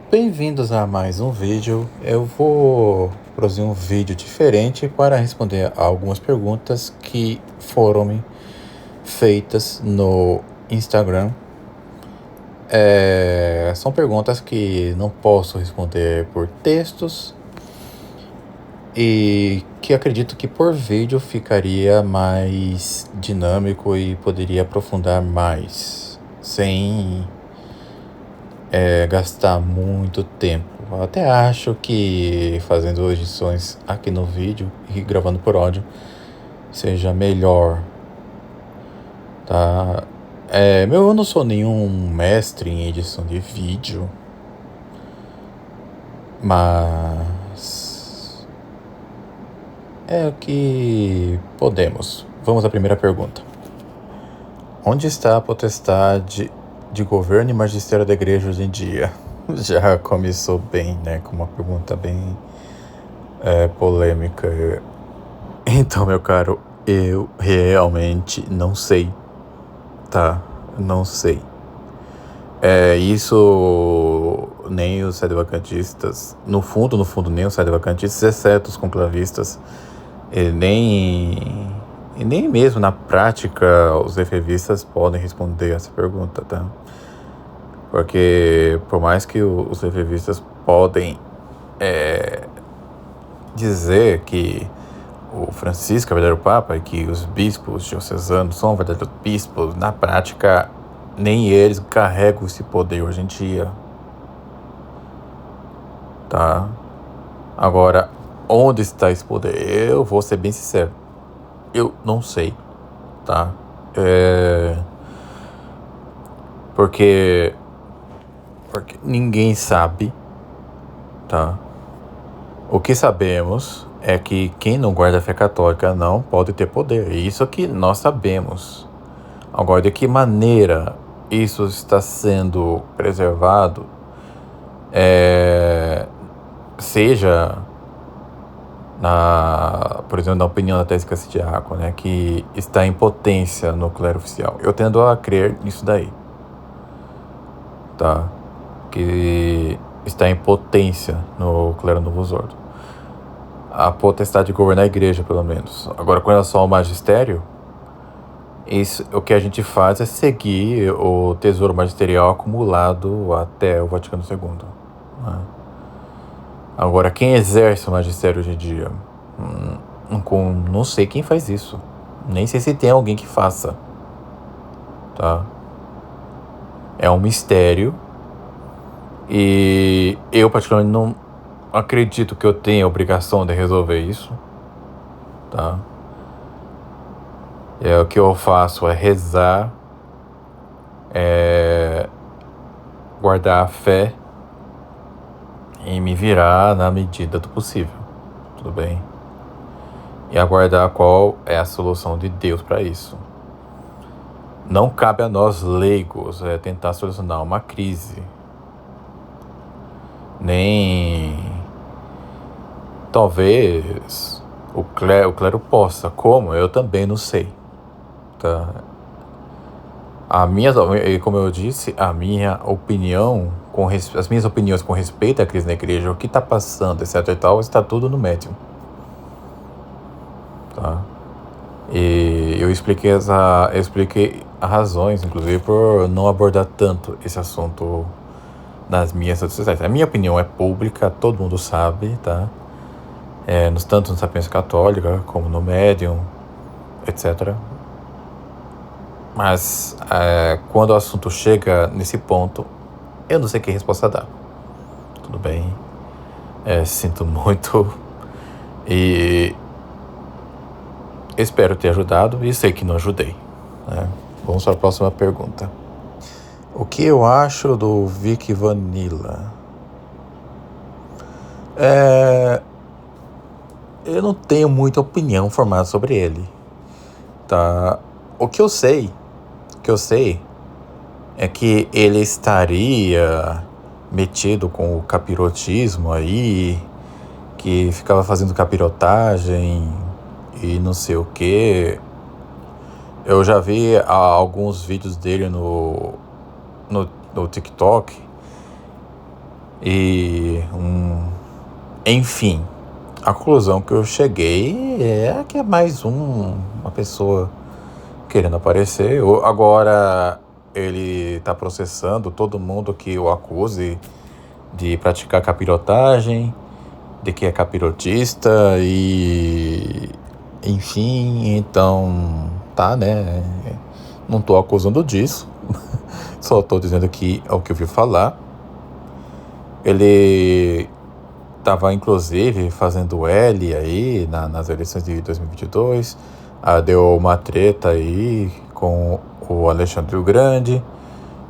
Bem-vindos a mais um vídeo. Eu vou produzir um vídeo diferente para responder a algumas perguntas que foram me feitas no Instagram. São perguntas que não posso responder por textos e que acredito que por vídeo ficaria mais dinâmico e poderia aprofundar mais, sem gastar muito tempo. Eu até acho que fazendo edições aqui no vídeo e gravando por áudio seja melhor, tá? Eu não sou nenhum mestre em edição de vídeo, mas é o que podemos. Vamos à primeira pergunta. Onde está a potestade de governo e magistério da igreja hoje em dia? Já começou bem, né? Com uma pergunta bem polêmica. Então, meu caro, eu realmente não sei, tá? Não sei. Isso nem os sedevacantistas, no fundo, nem os sedevacantistas, exceto os conclavistas, e nem mesmo na prática os efevistas podem responder essa pergunta, tá? Porque por mais que os efevistas podem dizer que o Francisco é o verdadeiro Papa e que os bispos diocesanos são verdadeiros bispos, na prática nem eles carregam esse poder hoje em dia, tá? Agora, onde está esse poder? Eu vou ser bem sincero, eu não sei, tá? Porque ninguém sabe, tá? O que sabemos é que quem não guarda a fé católica não pode ter poder. Isso que nós sabemos. Agora, de que maneira isso está sendo preservado, seja, por exemplo, na opinião da tese Cassidiaco, né, que está em potência no clero oficial. Eu tendo a crer nisso daí, tá? Que está em potência no clero Novus Ordo. A potestade de governar a igreja, pelo menos. Agora, com relação ao magistério, o que a gente faz é seguir o tesouro magisterial acumulado até o Vaticano II. Né? Agora, quem exerce o magistério hoje em dia? Não sei quem faz isso. Nem sei se tem alguém que faça. Tá? É um mistério. E eu, particularmente, não acredito que eu tenha a obrigação de resolver isso. Tá? O que eu faço é rezar, guardar a fé e me virar na medida do possível, tudo bem? E aguardar qual é a solução de Deus para isso. Não cabe a nós leigos tentar solucionar uma crise, nem talvez o clero possa. Como? Eu também não sei, tá? Como eu disse, a minha opinião, as minhas opiniões com respeito à crise na igreja, o que está passando, etc e tal, está tudo no médium, tá? E eu expliquei as razões, inclusive, por não abordar tanto esse assunto nas minhas redes sociais. A minha opinião é pública, todo mundo sabe, tá? Tanto no Sapiência Católica, como no Medium, etc. Mas quando o assunto chega nesse ponto, eu não sei que resposta dar. Tudo bem? Sinto muito e espero ter ajudado e sei que não ajudei, né? Vamos para a próxima pergunta. O que eu acho do Vic Vanilla? Eu não tenho muita opinião formada sobre ele, tá? O que eu sei é que ele estaria metido com o capirotismo aí, que ficava fazendo capirotagem e não sei o que. Eu já vi alguns vídeos dele no TikTok Enfim, a conclusão que eu cheguei é que é mais uma pessoa querendo aparecer. Agora ele está processando todo mundo que o acuse de praticar capirotagem, de que é capirotista e... Enfim, então... Tá, né? Não tô acusando disso. Só tô dizendo que é o que eu vi falar. Ele estava, inclusive, fazendo L aí nas eleições de 2022. Deu uma treta aí com o Alexandre o Grande.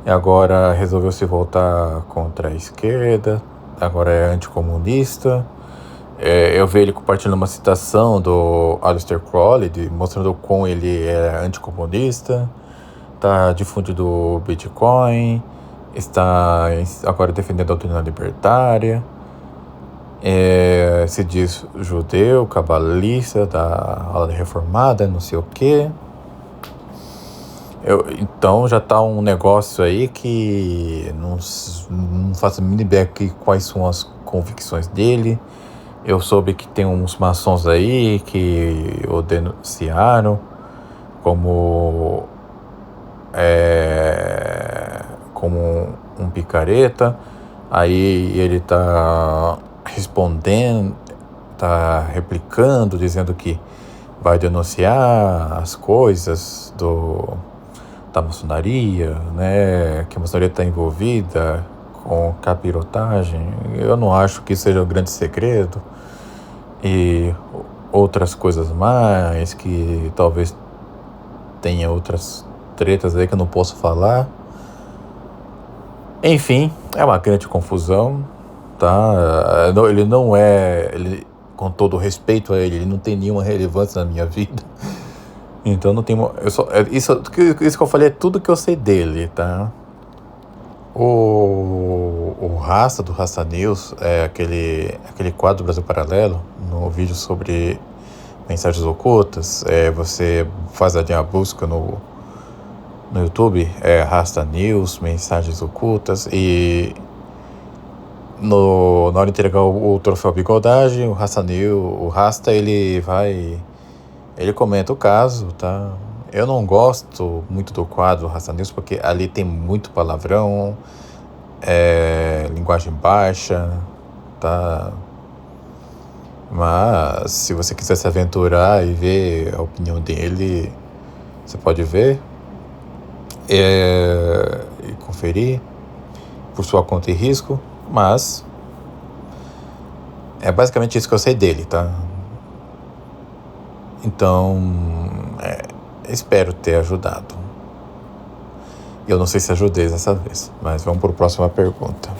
E agora resolveu se voltar contra a esquerda. Agora é anticomunista. Eu vi ele compartilhando uma citação do Aleister Crowley, mostrando como ele é anticomunista. Está difundindo o Bitcoin. Está agora defendendo a doutrina libertária. Se diz judeu, cabalista, da ala reformada, não sei o quê. Então já tá um negócio aí que não faço a mínima ideia de quais são as convicções dele. Eu soube que tem uns maçons aí que o denunciaram como um picareta. Aí ele tá respondendo, tá replicando, dizendo que vai denunciar as coisas da maçonaria, né? Que a maçonaria está envolvida com capirotagem. Eu não acho que seja um grande segredo. E outras coisas mais, que talvez tenha outras tretas aí que eu não posso falar. Enfim, é uma grande confusão, tá? Ele não é... com todo respeito a ele não tem nenhuma relevância na minha vida. Então não tem... Isso que eu falei é tudo que eu sei dele, tá? O Rasta, do Rasta News, é aquele quadro do Brasil Paralelo, no vídeo sobre mensagens ocultas. Você faz a busca no YouTube, Rasta News, mensagens ocultas, e na hora de entregar o troféu Bigodagem, o Rasta, ele comenta o caso, tá? Eu não gosto muito do quadro Rasta News, porque ali tem muito palavrão, linguagem baixa, tá? Mas se você quiser se aventurar e ver a opinião dele, você pode ver e conferir por sua conta e risco. Mas é basicamente isso que eu sei dele, tá? Então, espero ter ajudado. Eu não sei se ajudei dessa vez, mas vamos para a próxima pergunta.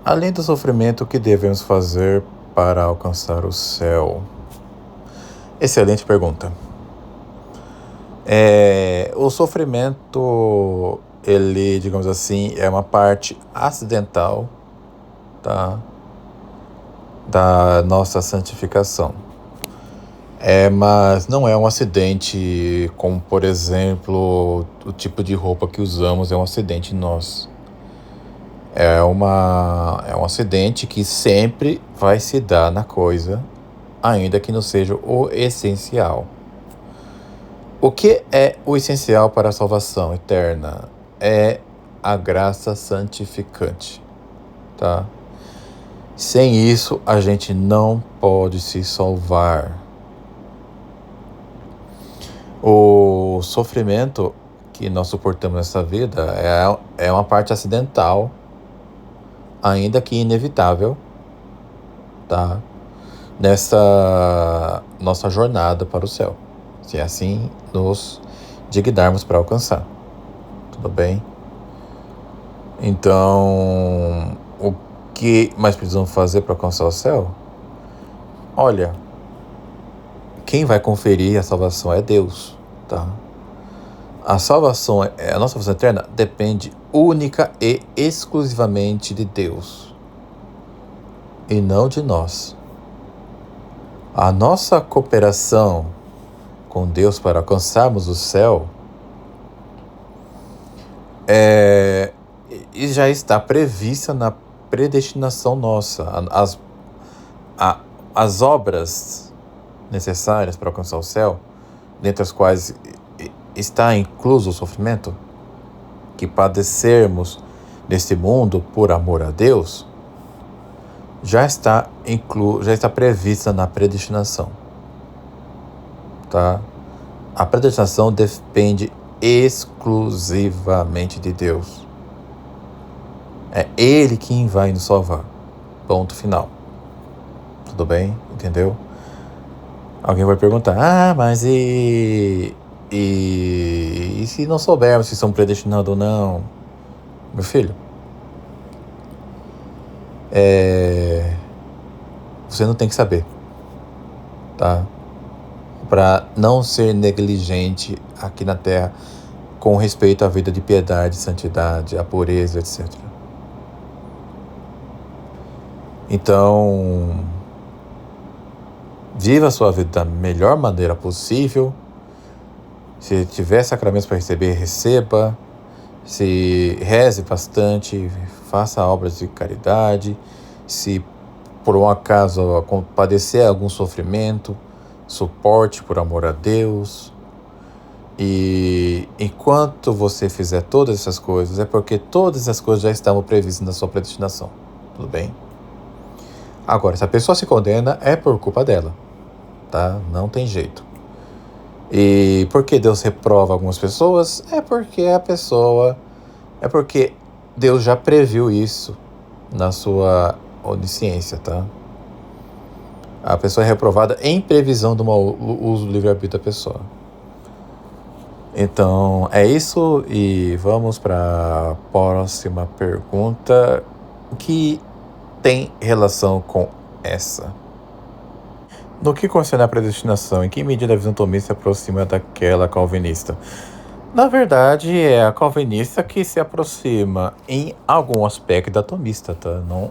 Além do sofrimento, o que devemos fazer para alcançar o céu? Excelente pergunta. O sofrimento, ele, digamos assim, é uma parte acidental, tá, da nossa santificação. Mas não é um acidente como, por exemplo, o tipo de roupa que usamos é um acidente nosso. É um acidente que sempre vai se dar na coisa, ainda que não seja o essencial. O que é o essencial para a salvação eterna? É a graça santificante, tá? Sem isso, a gente não pode se salvar. O sofrimento que nós suportamos nessa vida é uma parte acidental, ainda que inevitável, tá? Nessa nossa jornada para o céu, se assim nos dignarmos para alcançar. Tudo bem? Então, o que mais precisamos fazer para alcançar o céu? Olha, quem vai conferir a salvação é Deus, tá? A nossa salvação eterna depende única e exclusivamente de Deus e não de nós. A nossa cooperação com Deus para alcançarmos o céu já está prevista predestinação nossa, as obras necessárias para alcançar o céu, dentre as quais está incluso o sofrimento, que padecermos neste mundo por amor a Deus, já está prevista na predestinação, tá? A predestinação depende exclusivamente de Deus. É Ele quem vai nos salvar. Ponto final. Tudo bem? Entendeu? Alguém vai perguntar, mas e se não soubermos se são predestinados ou não? Meu filho, você não tem que saber, tá? Para não ser negligente aqui na Terra com respeito à vida de piedade, santidade, a pureza, etc. Então, viva a sua vida da melhor maneira possível. Se tiver sacramentos para receber, receba. Se reze bastante, faça obras de caridade. Se por um acaso padecer algum sofrimento, suporte por amor a Deus. E enquanto você fizer todas essas coisas, é porque todas essas coisas já estavam previstas na sua predestinação. Tudo bem? Agora, se a pessoa se condena, é por culpa dela, tá? Não tem jeito. E por que Deus reprova algumas pessoas? É porque Deus já previu isso na sua onisciência, tá? A pessoa é reprovada em previsão do mau uso do livre-arbítrio da pessoa. Então, é isso, e vamos para a próxima pergunta, que tem relação com essa. No que concerne a predestinação, em que medida a visão thomista se aproxima daquela calvinista? Na verdade, é a calvinista que se aproxima em algum aspecto da thomista, tá? Não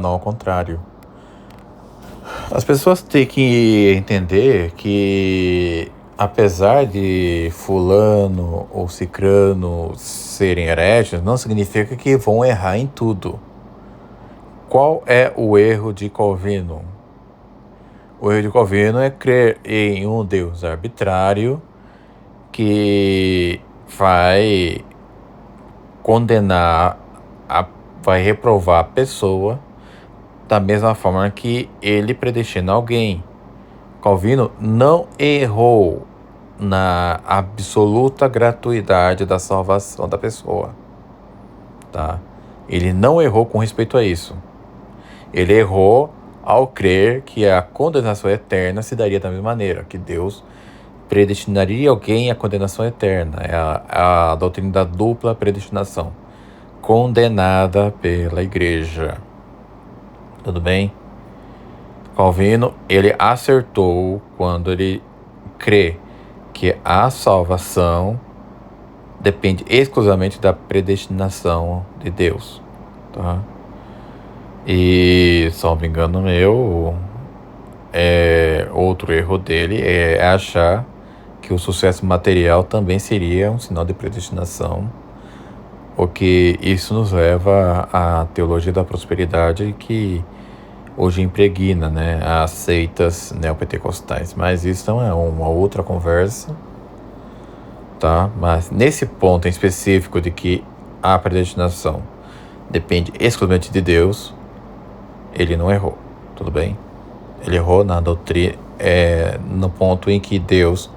ao contrário. As pessoas têm que entender que, apesar de fulano ou cicrano serem hereges, não significa que vão errar em tudo. Qual é o erro de Calvino? O erro de Calvino é crer em um Deus arbitrário que vai condenar, vai reprovar a pessoa da mesma forma que ele predestina alguém. Calvino não errou na absoluta gratuidade da salvação da pessoa, tá? Ele não errou com respeito a isso. Ele errou ao crer que a condenação eterna se daria da mesma maneira, que Deus predestinaria alguém à condenação eterna. É a doutrina da dupla predestinação, condenada pela igreja. Tudo bem? Calvino, ele acertou quando ele crê que a salvação depende exclusivamente da predestinação de Deus, tá? E, salvo engano meu, outro erro dele é achar que o sucesso material também seria um sinal de predestinação, o que isso nos leva à teologia da prosperidade que hoje impregna, né, as seitas neopentecostais. Mas isso é uma outra conversa, tá? Mas nesse ponto em específico de que a predestinação depende exclusivamente de Deus, ele não errou, tudo bem? Ele errou na doutrina, no ponto em que Deus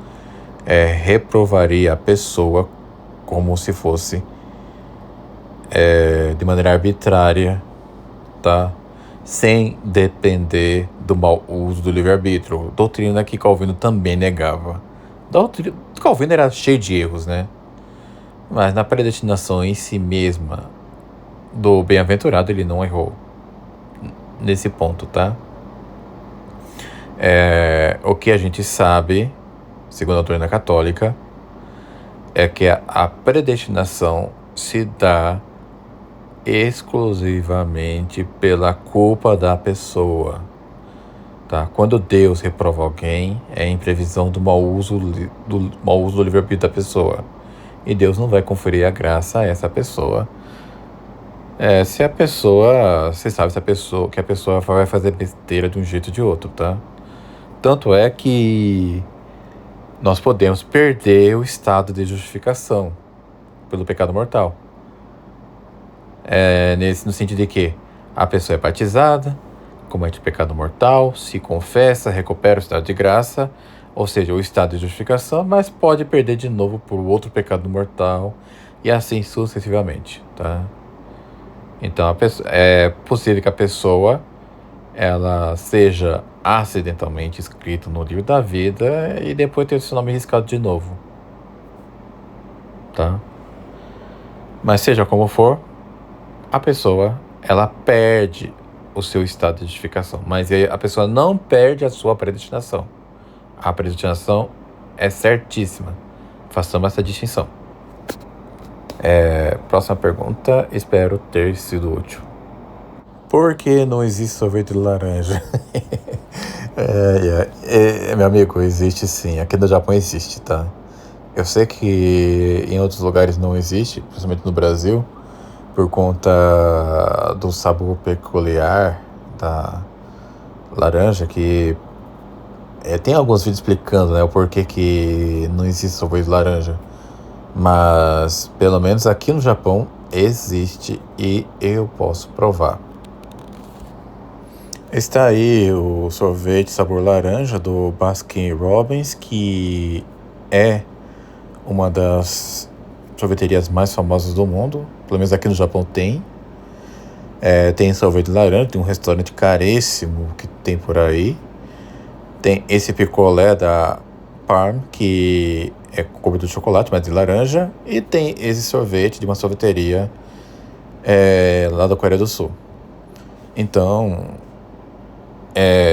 reprovaria a pessoa como se fosse de maneira arbitrária, tá? Sem depender do mau uso do livre-arbítrio. Doutrina que Calvino também negava. Calvino era cheio de erros, né? Mas na predestinação em si mesma do bem-aventurado ele não errou nesse ponto, tá? O que a gente sabe, segundo a doutrina católica, é que a predestinação se dá exclusivamente pela culpa da pessoa, tá? Quando Deus reprova alguém, é em previsão do mau uso do livre-arbítrio da pessoa, e Deus não vai conferir a graça a essa pessoa Se a pessoa, você sabe se a pessoa, que a pessoa vai fazer besteira de um jeito ou de outro, tá? Tanto é que nós podemos perder o estado de justificação pelo pecado mortal. No sentido de que a pessoa é batizada, comete o pecado mortal, se confessa, recupera o estado de graça, ou seja, o estado de justificação, mas pode perder de novo por outro pecado mortal e assim sucessivamente, tá? Então é possível que a pessoa ela seja acidentalmente escrita no livro da vida e depois ter seu nome riscado de novo, tá? Mas seja como for, a pessoa ela perde o seu estado de justificação, mas a pessoa não perde a sua predestinação. A predestinação é certíssima. Façamos essa distinção. Próxima pergunta, espero ter sido útil. Por que não existe sorvete de laranja? Meu amigo, existe sim. Aqui no Japão existe, tá? Eu sei que em outros lugares não existe, principalmente no Brasil, por conta do sabor peculiar da laranja, que tem alguns vídeos explicando, né, o porquê que não existe sorvete de laranja. Mas, pelo menos aqui no Japão, existe e eu posso provar. Está aí o sorvete sabor laranja do Baskin Robbins, que é uma das sorveterias mais famosas do mundo. Pelo menos aqui no Japão tem. Tem sorvete de laranja, tem um restaurante caríssimo que tem por aí. Tem esse picolé da Parm, que é coberto de chocolate, mas de laranja. E tem esse sorvete de uma sorveteria lá da Coreia do Sul. Então,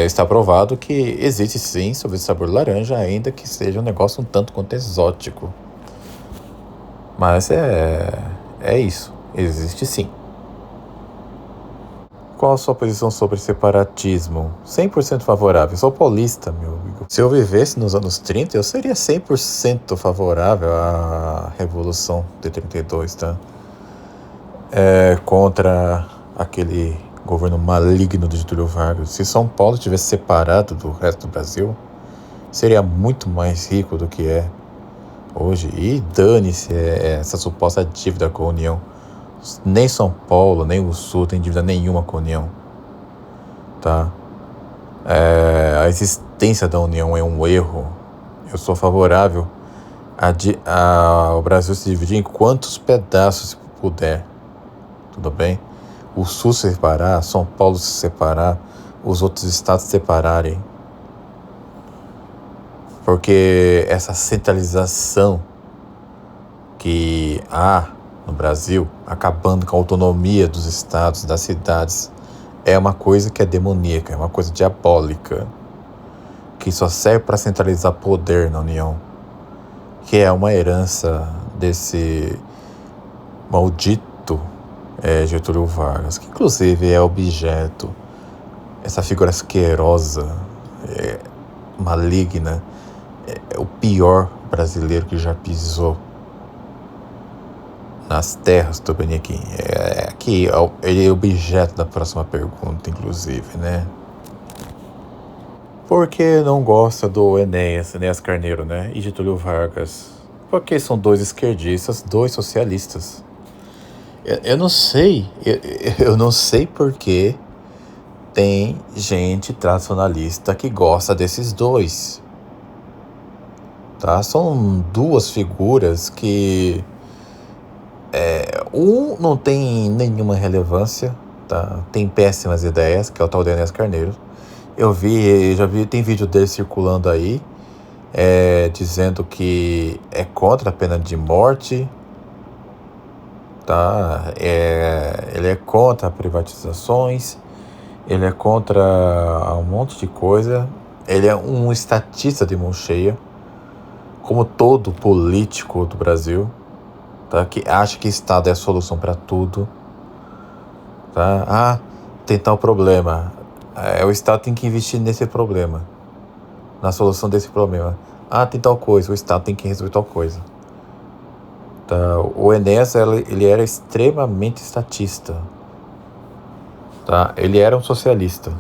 está provado que existe sim sorvete de sabor laranja, ainda que seja um negócio um tanto quanto exótico. Mas é isso, existe sim. Qual a sua posição sobre separatismo? 100% favorável. Eu sou paulista, meu amigo. Se eu vivesse nos anos 30, eu seria 100% favorável à Revolução de 32, tá? Contra aquele governo maligno de Getúlio Vargas. Se São Paulo tivesse separado do resto do Brasil, seria muito mais rico do que é hoje. E dane-se essa suposta dívida com a União. Nem São Paulo, nem o Sul tem dívida nenhuma com a União, tá? A existência da União é um erro. Eu sou favorável ao Brasil se dividir em quantos pedaços puder, tudo bem? O Sul se separar, São Paulo se separar, os outros estados se separarem. Porque essa centralização que há no Brasil, acabando com a autonomia dos estados, das cidades, é uma coisa que é demoníaca, é uma coisa diabólica, que só serve para centralizar poder na União, que é uma herança desse maldito Getúlio Vargas, que inclusive é objeto, essa figura asquerosa, maligna, é o pior brasileiro que já pisou nas terras do Tupiniquim. Aqui ele é objeto da próxima pergunta, inclusive, né? Por que não gosta do Enéas Carneiro, né? E Getúlio Vargas? Porque são dois esquerdistas, dois socialistas. Eu não sei, eu não sei porque tem gente tradicionalista que gosta desses dois, tá? São duas figuras que um não tem nenhuma relevância, tá? Tem péssimas ideias, que é o tal de Enéas Carneiro. Já vi, tem vídeo dele circulando aí, dizendo que é contra a pena de morte, tá? Ele é contra privatizações, ele é contra um monte de coisa. Ele é um estatista de mão cheia, como todo político do Brasil, tá? Que acha que Estado é a solução para tudo, tá? Tem tal problema, o Estado tem que investir nesse problema, na solução desse problema. Tem tal coisa, o Estado tem que resolver tal coisa, tá? O Enéas, ele era extremamente estatista, tá? Ele era um socialista.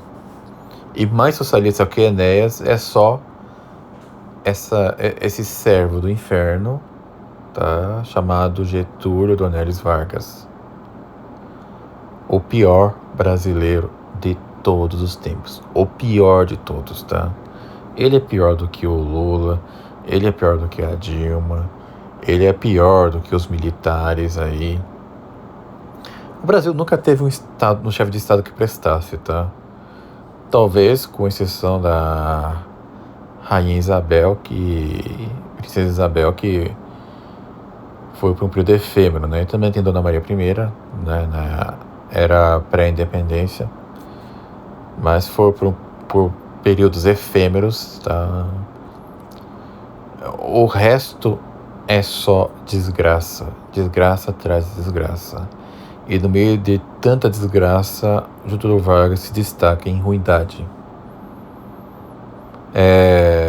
E mais socialista que Enéas é só esse servo do inferno, tá? Chamado Getúlio Dornelles Vargas. O pior brasileiro de todos os tempos. O pior de todos, tá? Ele é pior do que o Lula, ele é pior do que a Dilma, ele é pior do que os militares aí. O Brasil nunca teve um chefe de estado que prestasse, tá? Talvez, com exceção da Rainha Isabel, Princesa Isabel, que foi para um período efêmero, né? E também tem Dona Maria I, né? Era pré-independência, mas foi por períodos efêmeros, tá? O resto é só desgraça. Desgraça atrás de desgraça. E no meio de tanta desgraça, Getúlio Vargas se destaca em ruindade.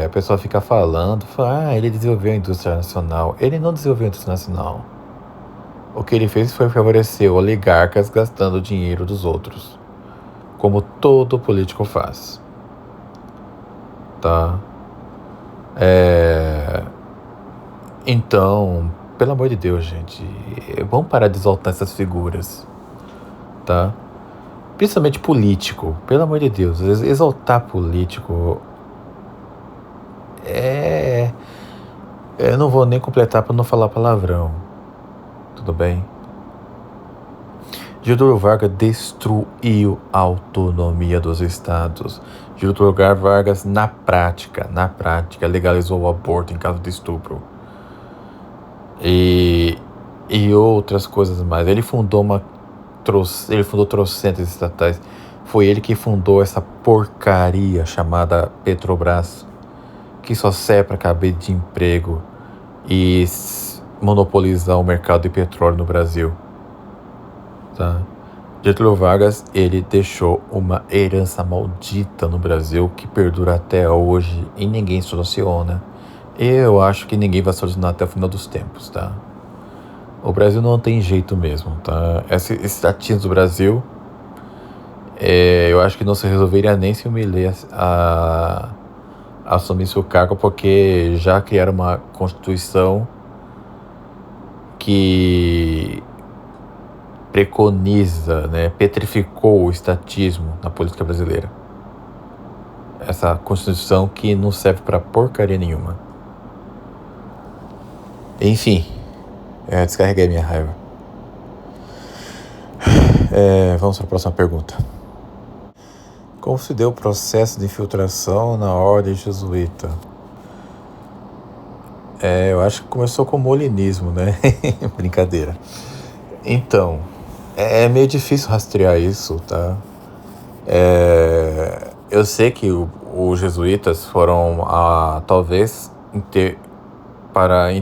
A pessoa fica falando, ele desenvolveu a indústria nacional. Ele não desenvolveu a indústria nacional. O que ele fez foi favorecer oligarcas gastando o dinheiro dos outros, como todo político faz, tá? Então, pelo amor de Deus, gente, vamos parar de exaltar essas figuras, tá? Principalmente político, pelo amor de Deus, exaltar político eu não vou nem completar para não falar palavrão, tudo bem? Getúlio Vargas destruiu a autonomia dos estados. Getúlio Vargas, na prática, legalizou o aborto em caso de estupro. E outras coisas mais. Ele fundou trocentas estatais. Foi ele que fundou essa porcaria chamada Petrobras, que só serve para caber de emprego e monopolizar o mercado de petróleo no Brasil, tá? Getúlio Vargas, ele deixou uma herança maldita no Brasil que perdura até hoje e ninguém soluciona. Eu acho que ninguém vai solucionar até o final dos tempos, tá? O Brasil não tem jeito mesmo, tá? Esses tatinhos do Brasil, eu acho que não se resolveria nem se o Milei assumisse o cargo, porque já criaram uma Constituição que preconiza, né, petrificou o estatismo na política brasileira. Essa Constituição que não serve para porcaria nenhuma. Enfim, descarreguei minha raiva. Vamos para a próxima pergunta. Como se deu o processo de infiltração na ordem jesuíta? Eu acho que começou com o molinismo, né? Brincadeira. Então, é meio difícil rastrear isso, tá? Eu sei que os jesuítas foram, talvez, em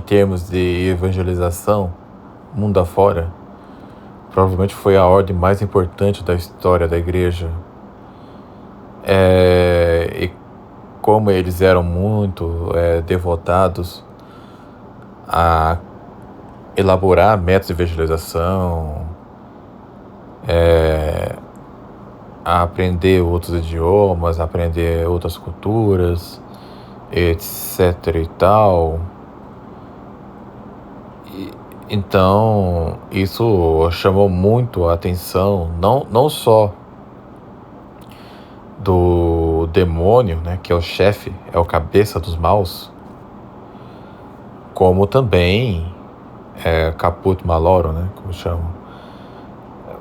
termos de evangelização, mundo afora, provavelmente foi a ordem mais importante da história da igreja. E como eles eram muito devotados a elaborar métodos de evangelização, a aprender outros idiomas, a aprender outras culturas, etc e tal. Então, isso chamou muito a atenção, não só do demônio, né, que é o chefe, é o cabeça dos maus, como também Caput Malorum, né, como chamam,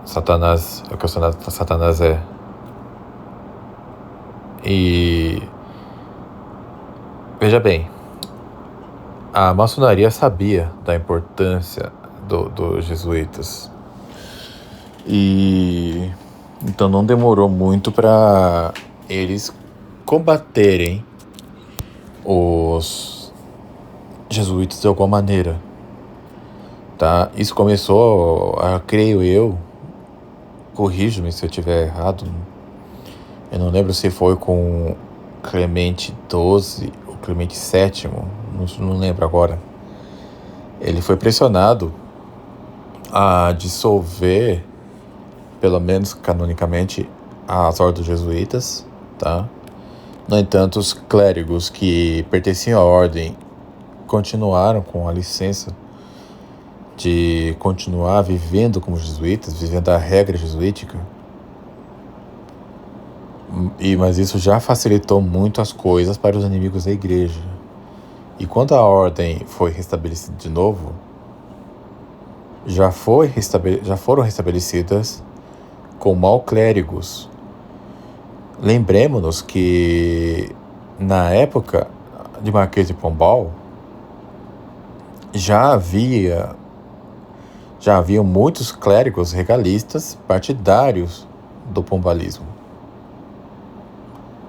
Satanás, é o que o Satanás é. E veja bem, a maçonaria sabia da importância dos jesuítas, e então não demorou muito para eles combaterem os jesuítas de alguma maneira, tá? Isso começou, creio eu, corrijo-me se eu estiver errado, eu não lembro se foi com Clemente XII ou Clemente VII, não lembro agora. Ele foi pressionado a dissolver pelo menos canonicamente, as ordens jesuítas, tá? No entanto, os clérigos que pertenciam à ordem continuaram com a licença de continuar vivendo como jesuítas, vivendo a regra jesuítica. Mas isso já facilitou muito as coisas para os inimigos da igreja. E quando a ordem foi restabelecida de novo, já foram restabelecidas com clérigos. Lembremos-nos que na época de Marquês de Pombal já haviam muitos clérigos regalistas partidários do pombalismo.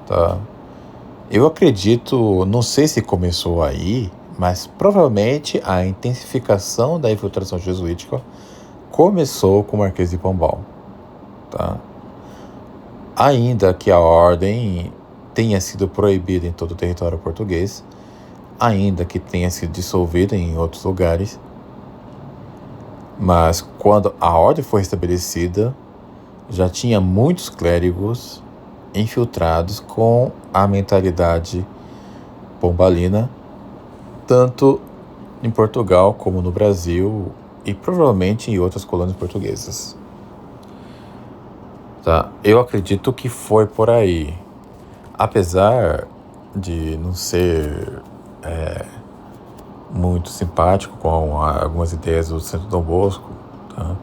Tá? Eu acredito, não sei se começou aí, mas provavelmente a intensificação da infiltração jesuítica começou com o Marquês de Pombal. Tá? Ainda que a ordem tenha sido proibida em todo o território português, ainda que tenha sido dissolvida em outros lugares, mas quando a ordem foi estabelecida, já tinha muitos clérigos infiltrados com a mentalidade pombalina, tanto em Portugal como no Brasil e provavelmente em outras colônias portuguesas. Tá? Eu acredito que foi por aí. Apesar de não ser muito simpático com algumas ideias do Santo Dom Bosco, tá?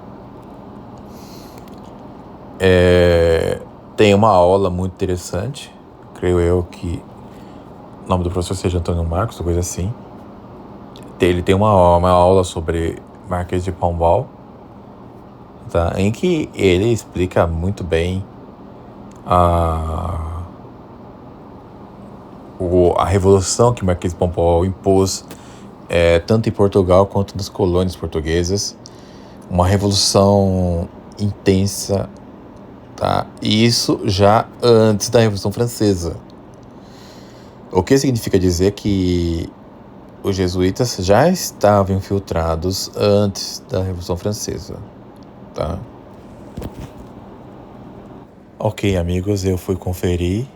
Tem uma aula muito interessante, creio eu que o nome do professor seja Antônio Marcos, ou coisa assim. Ele tem uma aula sobre Marquês de Pombal, tá? Em que ele explica muito bem a revolução que Marquês de Pombal impôs, tanto em Portugal quanto nas colônias portuguesas. Uma revolução intensa, tá? E isso já antes da Revolução Francesa. O que significa dizer que os jesuítas já estavam infiltrados antes da Revolução Francesa, tá? Ok, amigos, eu fui conferir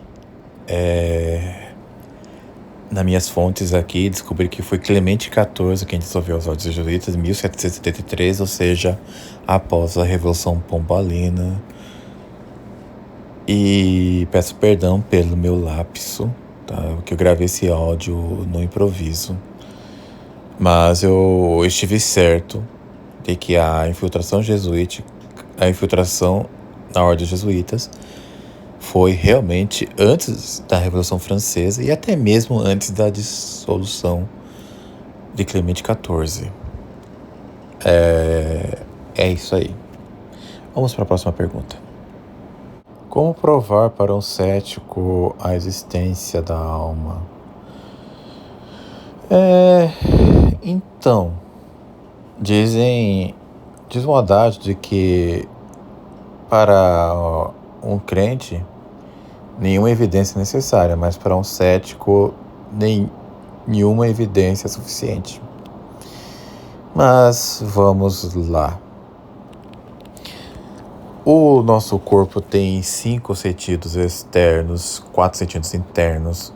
nas minhas fontes aqui, descobri que foi Clemente XIV quem dissolveu as ordens jesuítas em 1773, ou seja, após a Revolução Pombalina. E peço perdão pelo meu lapso, tá? Porque eu gravei esse áudio no improviso. Mas eu estive certo de que a infiltração na ordem dos jesuítas foi realmente antes da Revolução Francesa e até mesmo antes da dissolução de Clemente XIV. É isso aí. Vamos para a próxima pergunta. Como provar para um cético a existência da alma? Então, diz o adágio de que para um crente nenhuma evidência é necessária, mas para um cético nenhuma evidência é suficiente. Mas vamos lá. O nosso corpo tem 5 sentidos externos, 4 sentidos internos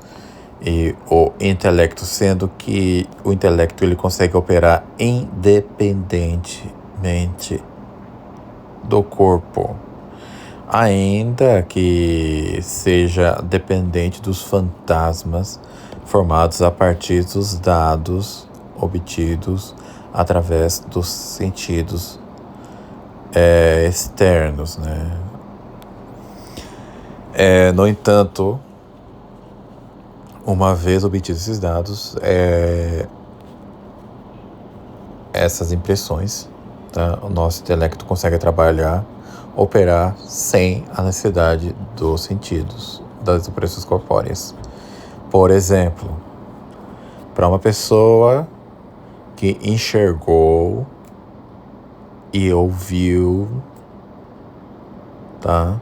e o intelecto, sendo que o intelecto ele consegue operar independentemente do corpo, ainda que seja dependente dos fantasmas formados a partir dos dados obtidos através dos sentidos externos, né? No entanto, uma vez obtidos esses dados, essas impressões, tá? O nosso intelecto consegue trabalhar, operar sem a necessidade dos sentidos, das impressões corpóreas. Por exemplo, para uma pessoa que enxergou e ouviu, tá?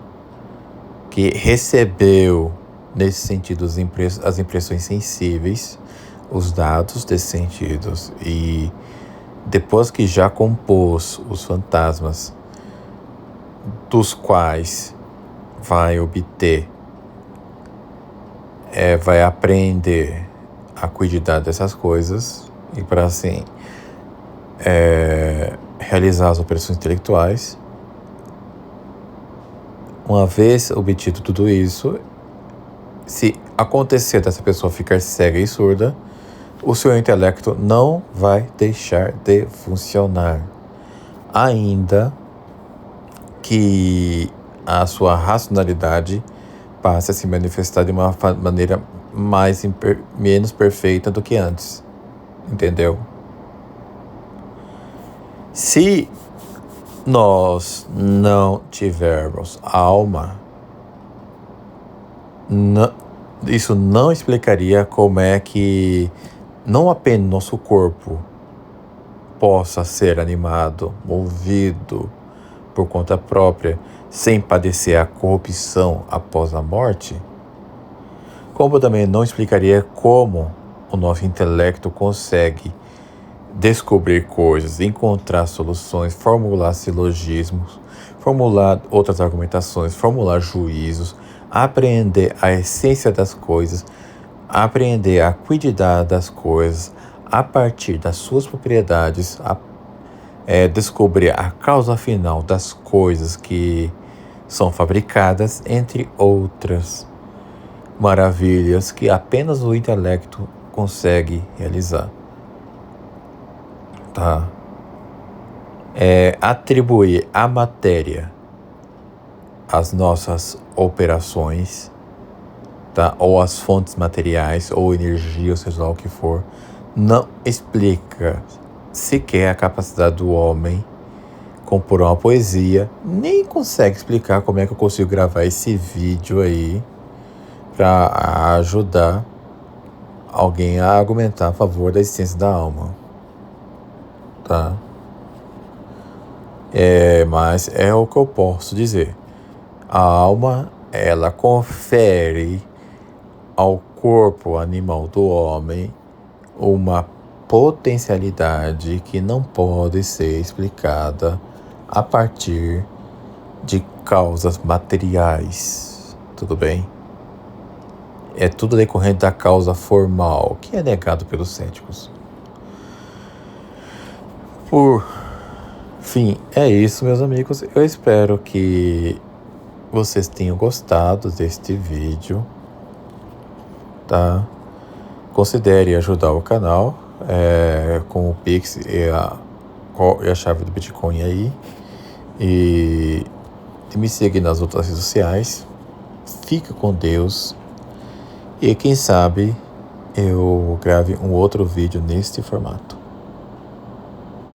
Que recebeu nesse sentido as impressões sensíveis, os dados desses sentidos, e depois que já compôs os fantasmas dos quais vai obter, vai aprender a cuidar dessas coisas e para assim realizar as operações intelectuais. Uma vez obtido tudo isso, se acontecer dessa pessoa ficar cega e surda, o seu intelecto não vai deixar de funcionar, ainda que a sua racionalidade passe a se manifestar de uma maneira menos perfeita do que antes. Entendeu? Se nós não tivermos alma, isso não explicaria como é que não apenas nosso corpo possa ser animado, movido por conta própria, sem padecer a corrupção após a morte, como também não explicaria como o nosso intelecto consegue descobrir coisas, encontrar soluções, formular silogismos, formular outras argumentações, formular juízos, apreender a essência das coisas, aprender a cuidar das coisas a partir das suas propriedades, descobrir a causa final das coisas que são fabricadas, entre outras maravilhas que apenas o intelecto consegue realizar. Tá? Atribuir à matéria as nossas operações, tá? Ou as fontes materiais, ou energia, ou seja lá o que for, não explica sequer a capacidade do homem compor uma poesia, nem consegue explicar como é que eu consigo gravar esse vídeo aí para ajudar alguém a argumentar a favor da existência da alma. Tá? Mas é o que eu posso dizer. A alma, ela confere ao corpo animal do homem uma potencialidade que não pode ser explicada a partir de causas materiais. Tudo bem? É tudo decorrente da causa formal, que é negado pelos céticos. Por fim, é isso, meus amigos. Eu espero que vocês tenham gostado deste vídeo, tá? Considere ajudar o canal com o Pix e a chave do Bitcoin aí. E me siga nas outras redes sociais. Fica com Deus. E quem sabe eu grave um outro vídeo neste formato.